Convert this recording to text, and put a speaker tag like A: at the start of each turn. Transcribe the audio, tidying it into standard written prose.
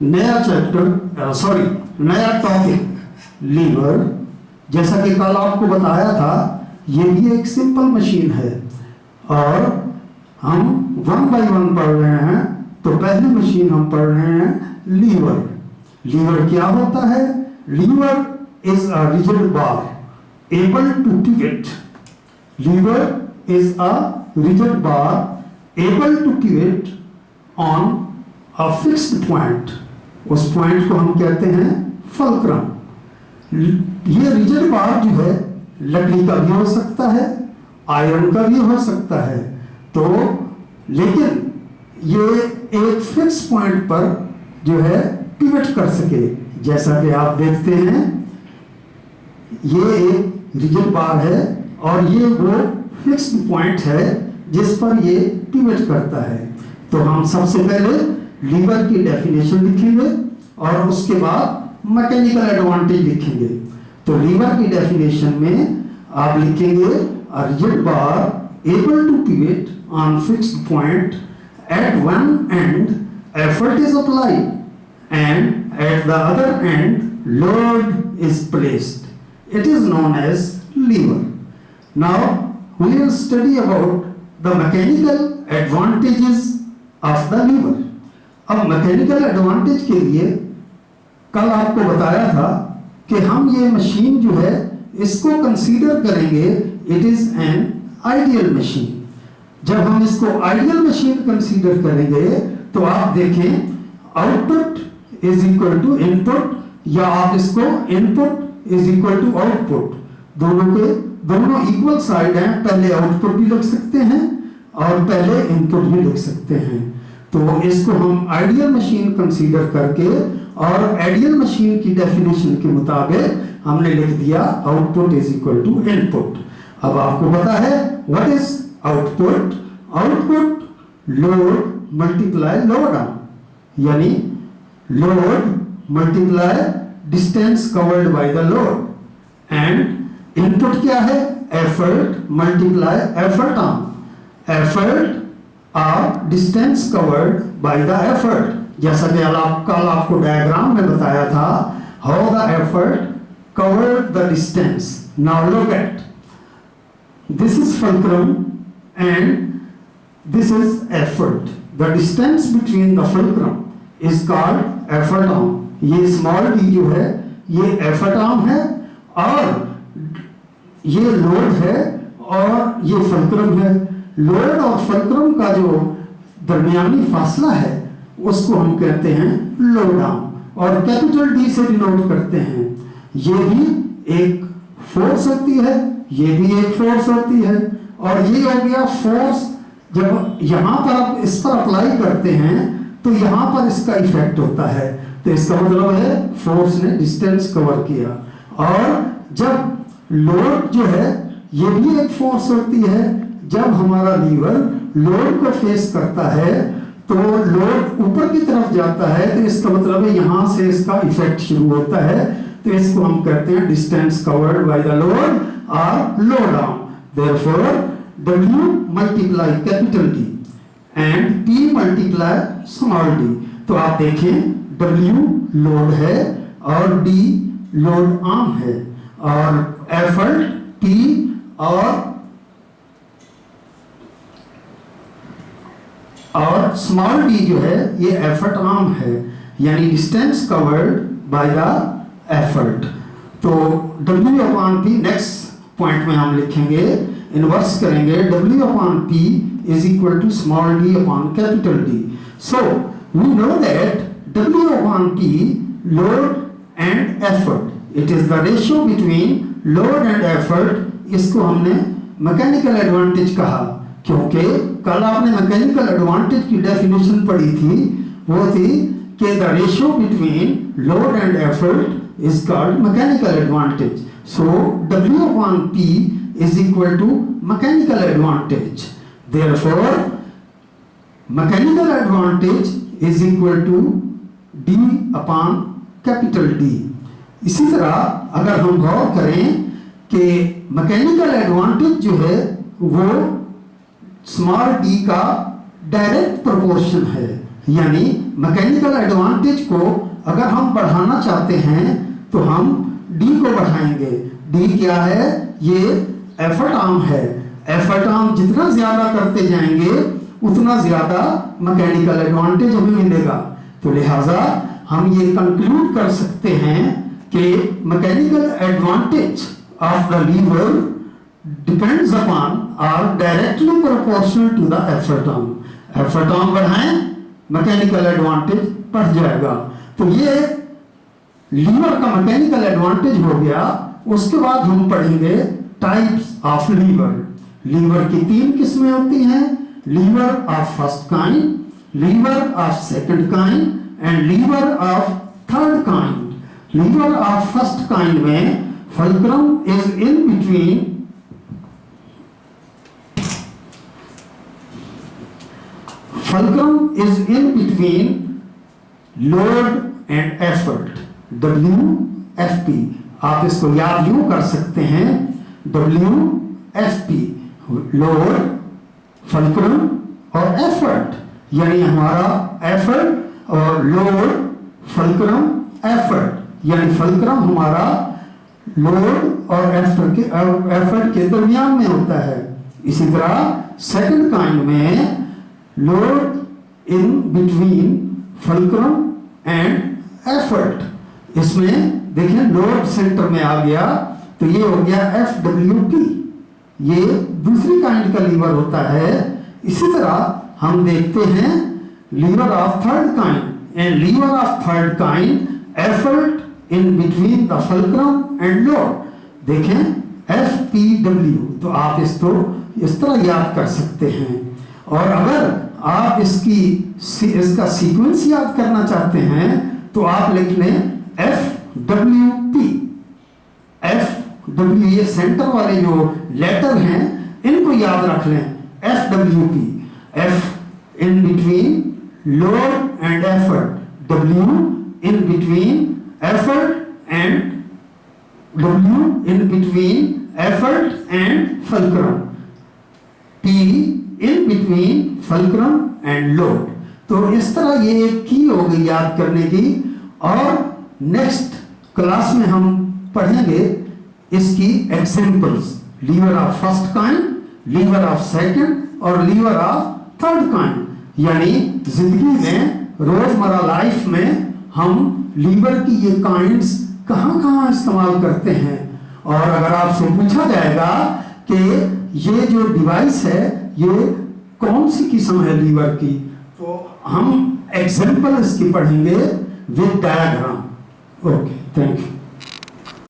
A: नया chapter sorry नया topic liver. जैसा कि कल आपको बताया था, ये भी एक सिंपल मशीन है और हम वन बाय वन पढ़ रहे हैं। तो पहली मशीन हम पढ़ रहे हैं लीवर। लीवर क्या होता है? Lever is a rigid bar able to pivot. Lever is a rigid bar able to pivot on a fixed point. उस पॉइंट को हम कहते हैं फल्क्रम। ये रिजिड बार जो है लकड़ी का भी हो सकता है, आयरन का भी हो सकता है। तो लेकिन ये एक फिक्स पॉइंट पर जो है पिवट कर सके। जैसा कि आप देखते हैं, ये एक रिजिड बार है और ये वो फिक्स्ड पॉइंट है जिस पर ये पिवट करता है। तो हम सबसे पहले लीवर की डेफिनेशन लिखेंगे और उसके बाद मैकेनिकल एडवांटेज लिखेंगे। तो लीवर की डेफिनेशन में आप लिखेंगे a rigid bar able to pivot on fixed point at one end effort is applied and at the other end load is placed. It is known as lever. Now we will study about the mechanical advantages of the lever. अब mechanical advantage के लिए कल आपको बताया था कि हम ये मशीन जो है इसको कंसीडर करेंगे it is an ideal machine. जब हम इसको आइडियल मशीन कंसीडर करेंगे तो आप देखें output is equal to input, या आप इसको input is equal to output, दोनों इक्वल साइड हैं। पहले आउटपुट भी लिख सकते हैं और पहले इनपुट भी लिख सकते हैं। तो इसको हम आइडियल मशीन कंसीडर करके और आइडियल मशीन की डेफिनेशन के मुताबिक हमने लिख दिया output is equal to input. अब आपको पता है what is output? Output load multiply load arm, यानी load multiply distance covered by the load, and input क्या है? Effort multiply effort arm. Effort or distance covered by the effort. जैसा कि कल आपको डायग्राम में बताया था, how the effort covered the distance. Now look at this is fulcrum and this is effort. The distance between the fulcrum is called effort arm. ये small D जो है ये एफर्ट आर्म है और ये लोड है और ये फुलक्रम है। लोड और फुलक्रम का जो दरमियानी फासला है उसको हम कहते हैं लोड आर्म और कैपिटल डी से डिनोट करते हैं। ये भी एक फोर्स होती है, ये भी एक फोर्स होती है और ये हो गया फोर्स। जब यहाँ पर आप इस पर अप्लाई करते हैं तो यहाँ पर इसका इफेक्ट होता है। तो इसका मतलब है फोर्स ने डिस्टेंस कवर किया। और जब लोड जो है ये भी एक फोर्स होती है। जब हमारा लीवर लोड को फेस करता है तो लोड ऊपर की तरफ जाता है, तो इसका मतलब है यहां से इसका इफेक्ट शुरू होता है। तो इसको हम कहते हैं distance covered by the load और load arm. Therefore W multiply capital D and P multiply small d। तो आप देखें W लोड है और D लोड आर्म है और एफर्ट P और स्मॉल डी जो है ये एफर्ट आर्म है, यानी distance covered by the effort. तो W upon P next point में हम लिखेंगे, इन्वर्स करेंगे। W upon P is equal to small d upon capital D। So we know that W upon P load and effort, it is the ratio between load and effort. इसको हमने mechanical advantage कहा क्योंकि कल आपने mechanical advantage की definition पढ़ी थी, वो थी कि the ratio between load and effort is called mechanical advantage. So W upon P is equal to mechanical advantage. Therefore mechanical advantage is equal to D upon capital D। इसी तरह अगर हम गौर करें कि मैकेनिकल एडवांटेज जो है वो small d का डायरेक्ट प्रोपोर्शन है। यानी मैकेनिकल एडवांटेज को अगर हम बढ़ाना चाहते हैं तो हम डी को बढ़ाएंगे। डी क्या है? ये एफर्ट आर्म है। एफर्ट आर्म जितना ज्यादा करते जाएंगे उतना ज्यादा मैकेनिकल एडवांटेज हमें मिलेगा। तो लिहाजा हम ये कंक्लूड कर सकते हैं कि mechanical advantage of the lever depends upon और directly proportional to the effort arm. Effort arm बढ़ाएं, मैकेनिकल एडवांटेज बढ़ जाएगा। तो ये लीवर का मैकेनिकल एडवांटेज हो गया। उसके बाद हम पढ़ेंगे टाइप्स ऑफ लीवर। लीवर की 3 किस्में होती हैं, lever of first kind, lever of second kind and lever of third kind. Lever of first kind में fulcrum is in between load and effort, WFP। आप इसको याद यूं कर सकते हैं, WFP लोड, फल्क्रम और एफर्ट, यानी हमारा एफर्ट और लोड, फल्क्रम, एफर्ट, यानी फल्क्रम हमारा लोड और एफर्ट के दरमियान में होता है। इसी तरह सेकंड काइंड में load in between fulcrum and effort. इसमें देखिए लोड सेंटर में आ गया तो ये हो गया FWP, ये दूसरी काइंड का लीवर होता है। इसी तरह हम देखते हैं lever of third kind and lever of third kind effort in between the fulcrum and load. देखें FPW। तो आप इसको इस तरह याद कर सकते हैं। और अगर आप इसका सीक्वेंस याद करना चाहते हैं तो आप लिख लें FWP। FW ये सेंटर वाले जो लेटर हैं इनको याद रख लें, FWP। F in between load and effort, W in between effort and W in between effort and fulcrum, P in between fulcrum and load. तो इस तरह ये एक की हो गई याद करने की। और नेक्स्ट क्लास में हम पढ़ेंगे इसकी examples, lever of first kind, lever of second और लीवर ऑफ थर्ड काइंड। यानी जिंदगी में रोजमर्रा लाइफ में हम लीवर की ये काइंड्स कहाँ इस्तेमाल करते हैं। और अगर आपसे पूछा जाएगा कि ये जो डिवाइस है ये कौन सी किस्म है लीवर की, तो हम एग्जांपल इसकी पढ़ेंगे with diagram. Okay, thank you.